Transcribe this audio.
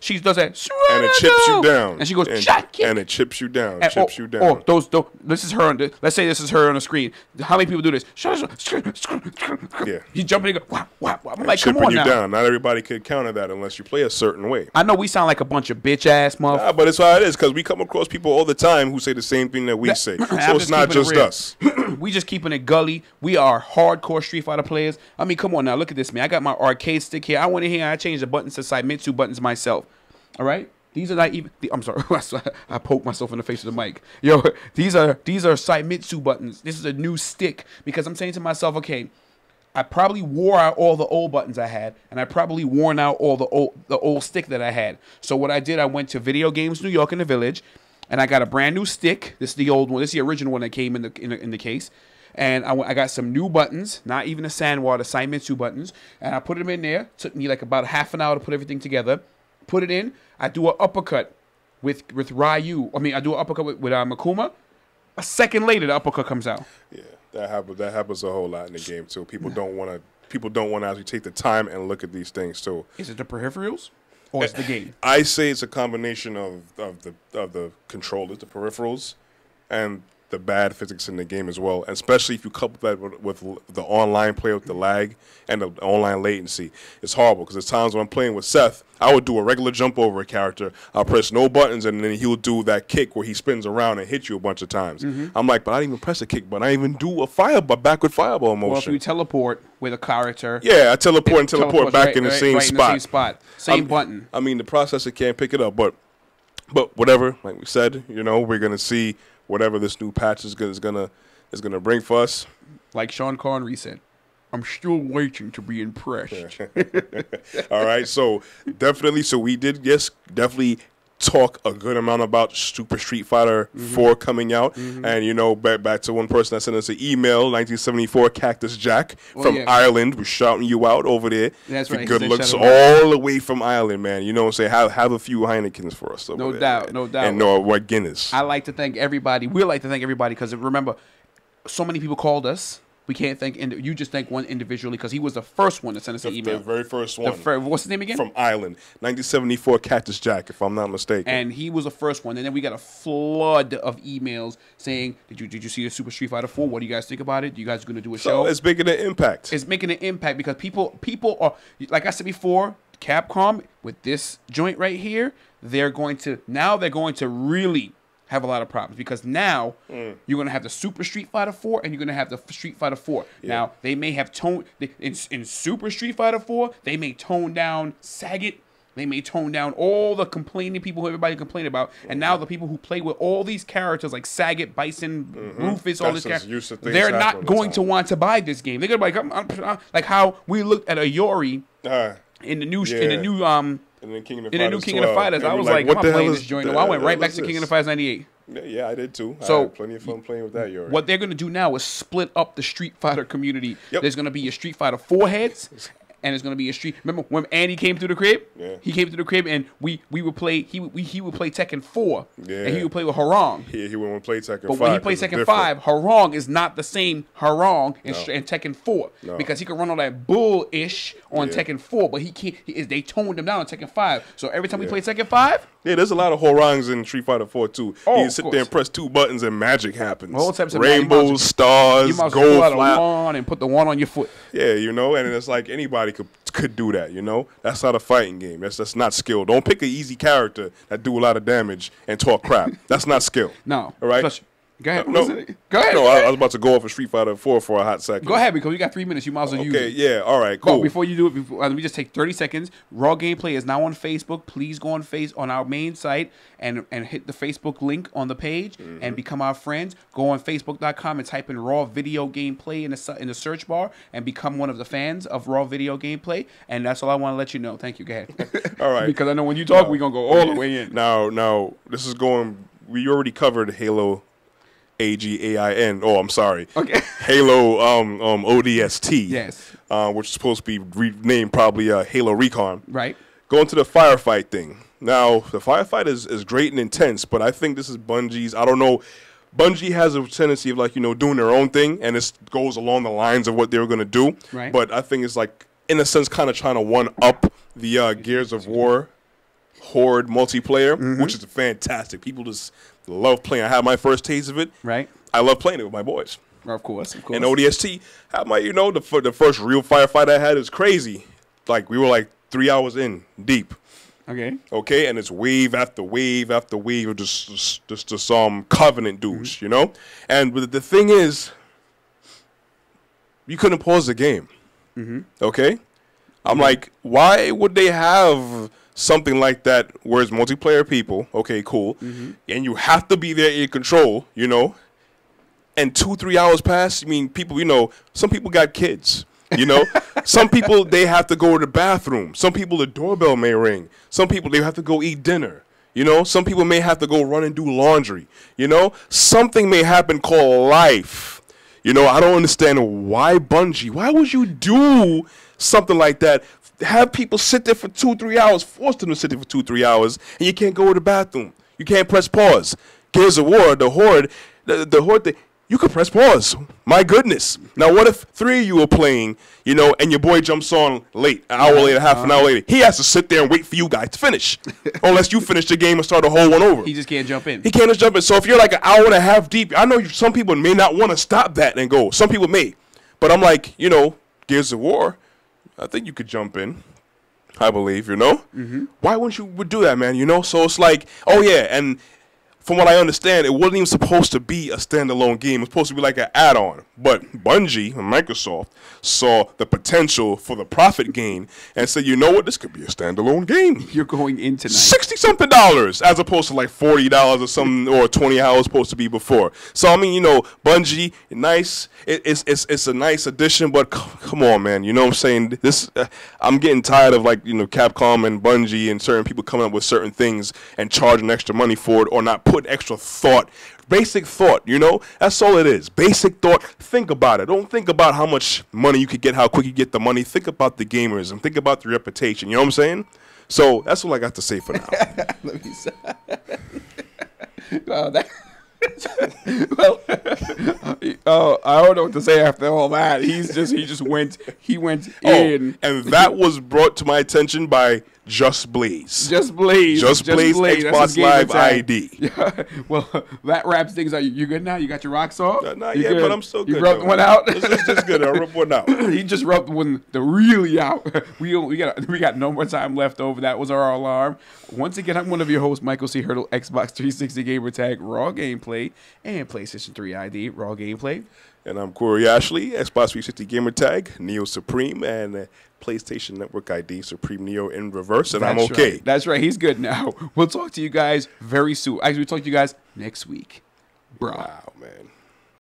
she does that, and it chips you down, and she goes, and it chips you down, those. This is her. Let's say this is her on the screen. How many people do this? Yeah, He's jumping and go, wah, wah, wah. I'm like, chipping come on you now. down. Not everybody could counter that unless you play a certain way. I know we sound like a bunch of bitch ass motherfuckers. Nah, but it's how it is because we come across people all the time who say the same thing that we say. So it's not just us. We just keeping it gully. We are hardcore Street Fighter players. I mean, come on now, look at this, man. I got my arcade stick here. I went in here and I changed the buttons to Saimitsu buttons myself. All right, these are not even. I'm sorry, I poked myself in the face with the mic. Yo, these are Saimitsu buttons. This is a new stick because I'm saying to myself, okay, I probably wore out all the old buttons I had, and I probably worn out all the old stick that I had. So what I did, I went to Video Games New York in the Village, and I got a brand new stick. This is the old one. This is the original one that came in the case. And I got some new buttons, not even the Sanwa, the Saimitsu buttons, and I put them in there. Took me like about half an hour to put everything together. Put it in. I do an uppercut with Ryu. I mean, I do an uppercut with Makuma. A second later, the uppercut comes out. Yeah, that happens a whole lot in the game too. People don't want to actually take the time and look at these things too. Is it the peripherals or is it the game? I say it's a combination of the controllers, the peripherals, and the bad physics in the game as well, and especially if you couple that with the online play with the lag and the online latency. It's horrible because there's times when I'm playing with Seth, I would do a regular jump over a character, I'll press no buttons, and then he'll do that kick where he spins around and hits you a bunch of times. I'm like, but I didn't even press a kick, but I didn't even do a backward fireball motion. Well, if you teleport with a character, yeah, I teleport back in the same spot. Same button. I mean, the processor can't pick it up, but whatever. Like we said, we're gonna see whatever this new patch is gonna bring for us. Like Sean Connery said, I'm still waiting to be impressed. All right, so definitely, we did definitely talk a good amount about Super Street Fighter 4 coming out, and back to one person that sent us an email, 1974 Cactus Jack from Ireland, was shouting you out over there. That's right. Good looks all the way from Ireland, man. Have a few Heinekens for us. No doubt. And no Guinness. I like to thank everybody. We like to thank everybody because remember, so many people called us. We can't thank you. Just thank one individually because he was the first one to send us an email. The very first one. What's his name again? From Ireland, 1974 Cactus Jack, if I'm not mistaken. And he was the first one. And then we got a flood of emails saying, "Did you see the Super Street Fighter 4? What do you guys think about it? You guys going to do a show?" It's making an impact. It's making an impact because people are, like I said before, Capcom with this joint right here, they're going to really have a lot of problems because now you're going to have the Super Street Fighter 4 and you're going to have the Street Fighter 4. Yeah. Now, they may have in Super Street Fighter 4, they may tone down Sagat. They may tone down all the complaining people who everybody complained about. And now the people who play with all these characters like Sagat, Bison, Rufus, all these characters, they're not going to want to buy this game. They're going to be like how we looked at Ayori in the new in the King of the Fighters, I was like, I'm not playing this joint. I went right back to King of the Fighters 98. Yeah, I did too. So I had plenty of fun playing with that. What they're going to do now is split up the Street Fighter community. Yep. There's going to be a Street Fighter 4 heads, and it's going to be a Street. Remember when Andy came through the crib? Yeah. He came through the crib, and we would play. He would play Tekken 4, and he would play with Harong. Yeah, he wouldn't play Tekken 5. But when he played Tekken 5, Harong is not the same Harong in Tekken 4 because he could run all that bullish on Tekken 4, but he can't. They toned him down on Tekken 5. So every time we play Tekken 5. Yeah, there's a lot of Horongs in Street Fighter 4 too. You can sit there and press 2 buttons and magic happens. All types of rainbows, stars, gold flat. And put the one on your foot. Yeah, and it's like anybody could do that. That's not a fighting game. That's not skill. Don't pick an easy character that do a lot of damage and talk crap. That's not skill. No. All right. Go ahead. No, go ahead. No, I was about to go off of Street Fighter 4 for a hot second. Go ahead because we got 3 minutes. You might as well use it. Okay, yeah, all right, cool. But before you do it, let me just take 30 seconds. Raw Gameplay is now on Facebook. Please go on our main site and hit the Facebook link on the page and become our friends. Go on Facebook.com and type in Raw Video Gameplay in the search bar and become one of the fans of Raw Video Gameplay. And that's all I want to let you know. Thank you. Go ahead. All right. Because I know when you talk, we're going to go all the way in. Now, this is going. We already covered Halo. AGAIN. Oh, I'm sorry. Okay. Halo ODST. Yes. Which is supposed to be renamed probably Halo Recon. Right. Going to the firefight thing. Now, the firefight is great and intense, but I think this is Bungie's. I don't know. Bungie has a tendency of doing their own thing, and this goes along the lines of what they were going to do. Right. But I think it's in a sense kind of trying to one up the Gears of War Horde multiplayer, which is fantastic. People just love playing. I had my first taste of it. Right. I love playing it with my boys. Of course. And ODST, had my, the first real firefight I had is crazy. Like, we were like 3 hours in deep. Okay, and it's wave after wave after wave of just some Covenant dudes, And the thing is, you couldn't pause the game. Okay, I'm like, why would they have something like that where it's multiplayer people? Okay, cool, and you have to be there in control, And 2-3 hours pass. I mean, people, some people got kids. Some people, they have to go to the bathroom. Some people, the doorbell may ring. Some people, they have to go eat dinner. Some people may have to go run and do laundry. Something may happen called life. I don't understand why Bungie, why would you do something like that? Have people sit there for 2-3 hours, force them to sit there for 2-3 hours, and you can't go to the bathroom. You can't press pause. Gears of War, the Horde, the Horde thing. You could press pause. My goodness. Now, what if 3 of you are playing, and your boy jumps on late, an hour later, half an hour later? He has to sit there and wait for you guys to finish. Unless you finish the game and start a whole one over. He just can't jump in. He can't just jump in. So if you're like an hour and a half deep, I know some people may not want to stop that and go. Some people may. But I'm like, Gears of War, I think you could jump in. I believe, Why wouldn't you do that, man, So it's like, oh, yeah, and from what I understand, it wasn't even supposed to be a standalone game. It was supposed to be like an add-on. But Bungie and Microsoft saw the potential for the profit gain and said, you know what, this could be a standalone game. You're going in tonight. $60-something as opposed to like $40 or something, or 20 hours supposed to be before. So, I mean, Bungie, nice. It's a nice addition, but come on, man. You know what I'm saying? I'm getting tired of, like, Capcom and Bungie and certain people coming up with certain things and charging extra money for it or not put extra thought, basic thought, that's all it is. Basic thought. Think about it. Don't think about how much money you could get, how quick you get the money. Think about the gamers and think about the reputation. You know what I'm saying? So that's all I got to say for now. Let me say. Well, well, I don't know what to say after all that. He went in, and that was brought to my attention by Just Blaze. Just Blaze Xbox Live ID. Yeah. Well, that wraps things up. You good now? You got your rocks off? Not yet, but I'm still good. You rubbed one out? It's just good. I rubbed one out. He just rubbed one really out. We got no more time left over. That was our alarm. Once again, I'm one of your hosts, Michael C. Hurdle, Xbox 360 Gamer Tag, Raw Gameplay, and PlayStation 3 ID, Raw Gameplay. And I'm Corey Ashley, Xbox 360 Gamer Tag, Neo Supreme, and PlayStation Network ID, Supreme Neo in reverse, and I'm okay. Right. That's right. He's good now. We'll talk to you guys very soon. Actually, we'll talk to you guys next week. Bro. Wow, man.